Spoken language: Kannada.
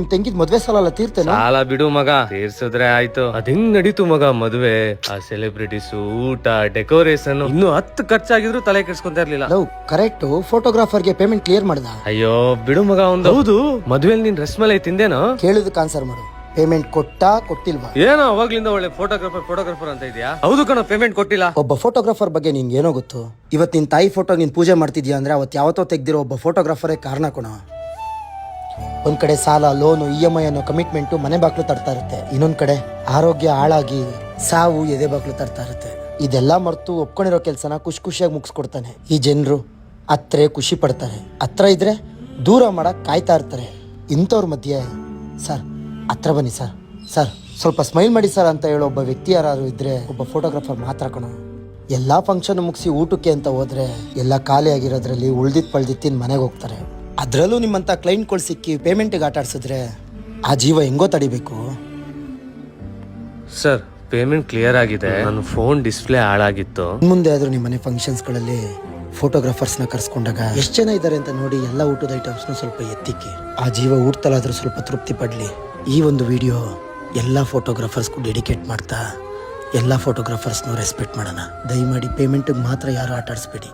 ನಿಮ್ ತಂಗಿದ್ ಮದ್ವೆ ಸಾಲ ಎಲ್ಲ ತೀರ್ತೇನೆ. ಸಾಲ ಬಿಡು ಮಗ, ತೀರ್ಸಿದ್ರೆ ಆಯ್ತು. ಅದ್ ಹೆಂಗ್ ನಡೀತು ಮಗ ಮದುವೆ? ಆ ಸೆಲೆಬ್ರಿಟೀಸ್, ಊಟ, ಡೆಕೋರೇಷನ್ ಇನ್ನು 10 ಖರ್ಚಾಗಿದ್ರು ತಲೆ ಕೆಡ್ಸ್ಕೊಂತ ಇರ್ಲಿಲ್ಲ. Love correct. ಫೋಟೋಗ್ರಾಫರ್ಗೆ ಪೇಮೆಂಟ್ ಕ್ಲಿಯರ್ ಮಾಡ್ದ? ಅಯ್ಯೋ ಬಿಡು ಮಗ. ಹೌದು, ಮದ್ವೆಲ್ ನೀನ್ ರೆಸ್ಟ್ ಮೇಲೆ ತಿಂದೇನೋ? ಕೇಳಿದಕ್ಕೆ ಆನ್ಸರ್ ಮಾಡು. ಪೇಮೆಂಟ್ ಕೊಟ್ಟಿಲ್ವಾ? ಏನೋ ಅವಾಗ್ಲಿಂದ ಒಳ್ಳೆ ಫೋಟೋಗ್ರಾಫರ್ ಅಂತ ಇದೆಯಾ? ಹೌದು ಕಣೋ, ಪೇಮೆಂಟ್ ಕೊಟ್ಟಿಲ್ಲ. ಒಬ್ಬ ಫೋಟೋಗ್ರಾಫರ್ ಬಗ್ಗೆ ನಿನ್ಗೆ ಏನೋ ಗೊತ್ತು? ಇವತ್ ನಿನ್ ತಾಯಿ ಫೋಟೋ ನೀನ್ ಪೂಜೆ ಮಾಡ್ತಿದ್ಯಾ ಅಂದ್ರೆ ಅವತ್ ಯಾವತ್ತೋ ತೆಗ್ದಿರೋ ಒಬ್ಬ ಫೋಟೋಗ್ರಾಫರೇ ಕಾರಣ ಕಣ. ಒಂದ್ ಕಡೆ ಸಾಲ, ಲೋನು, EMI ಅನ್ನೋ ಕಮಿಟ್ಮೆಂಟ್ ಮನೆ ಬಾಕ್ಲು ತಡ್ತಾ ಇರುತ್ತೆ. ಇನ್ನೊಂದ್ ಕಡೆ ಆರೋಗ್ಯ ಹಾಳಾಗಿ ಸಾವು ಎದೆ ಬಾಕ್ಲು ತಡ್ತಾ ಇರುತ್ತೆ. ಇದೆಲ್ಲ ಮರ್ತು ಒಪ್ಕೊಂಡಿರೋ ಕೆಲ್ಸನ ಖುಷಿಯಾಗಿ ಮುಗಿಸ್ಕೊಡ್ತಾನೆ. ಈ ಜನರು ಹತ್ರ ಖುಷಿ ಪಡ್ತಾರೆ, ಹತ್ರ ಇದ್ರೆ ದೂರ ಮಾಡಕ್ ಕಾಯ್ತಾ ಇರ್ತಾರೆ. ಇಂಥವ್ರ ಮಧ್ಯೆ ಸರ್ ಹತ್ರ ಬನ್ನಿ ಸರ್, ಸ್ವಲ್ಪ ಸ್ಮೈಲ್ ಮಾಡಿ ಸರ್ ಅಂತ ಹೇಳೋ ಒಬ್ಬ ವ್ಯಕ್ತಿ ಯಾರು ಇದ್ರೆ ಒಬ್ಬ ಫೋಟೋಗ್ರಾಫರ್ ಮಾತ್ರ ಕಣೋ. ಎಲ್ಲಾ ಫಂಕ್ಷನ್ ಮುಗಿಸಿ ಊಟಕ್ಕೆ ಅಂತ ಹೋದ್ರೆ ಎಲ್ಲ ಖಾಲಿ ಆಗಿರೋದ್ರಲ್ಲಿ ಉಳ್ದಿದ್ ತಿಂದು ಮನೆಗೆ ಹೋಗ್ತಾರೆ. ಅದ್ರಲ್ಲೂ ನಿಮ್ಮಂತ ಕ್ಲೈಂಟ್ಗಳು ಸಿಕ್ಕಿ ಪೇಮೆಂಟ್ಗೆ ಆಟ ಆಡ್ಸಿದ್ರೆ ಆ ಜೀವ ಹೆಂಗೋ ತಡಿಬೇಕು? ಸರ್, ಪೇಮೆಂಟ್ ಕ್ಲಿಯರ್ ಆಗಿದೆ. ನನ್ನ ಫೋನ್ ಡಿಸ್ಪ್ಲೇ ಹಾಳಾಗಿತ್ತು. ಮುಂದೆ ಆದ್ರೂ ನಿಮ್ಮ ಮನೆ ಫಂಕ್ಷನ್ಸ್ಗಳಲ್ಲಿ ಫೋಟೋಗ್ರಾಫರ್ಸ್ನ ಕರ್ಸ್ಕೊಂಡಾಗ ಎಷ್ಟು ಜನ ಇದ್ದಾರೆ ಅಂತ ನೋಡಿ ಎಲ್ಲ ಊಟದ ಐಟಮ್ಸ್ನ ಸ್ವಲ್ಪ ಎತ್ತಿಕ್ಕಿ. ಆ ಜೀವ ಊಟದಲ್ಲಾದ್ರೂ ಸ್ವಲ್ಪ ತೃಪ್ತಿ ಪಡ್ಲಿ. ಈ ಒಂದು ವಿಡಿಯೋ ಎಲ್ಲ ಫೋಟೋಗ್ರಾಫರ್ಸ್ಗೂ ಡೆಡಿಕೇಟ್ ಮಾಡ್ತಾ ಎಲ್ಲ ಫೋಟೋಗ್ರಾಫರ್ಸ್ನೂ ರೆಸ್ಪೆಕ್ಟ್ ಮಾಡೋಣ. ದಯಮಾಡಿ ಪೇಮೆಂಟ್ಗೆ ಮಾತ್ರ ಯಾರು ಆಟ ಆಡಿಸ್ಬೇಡಿ.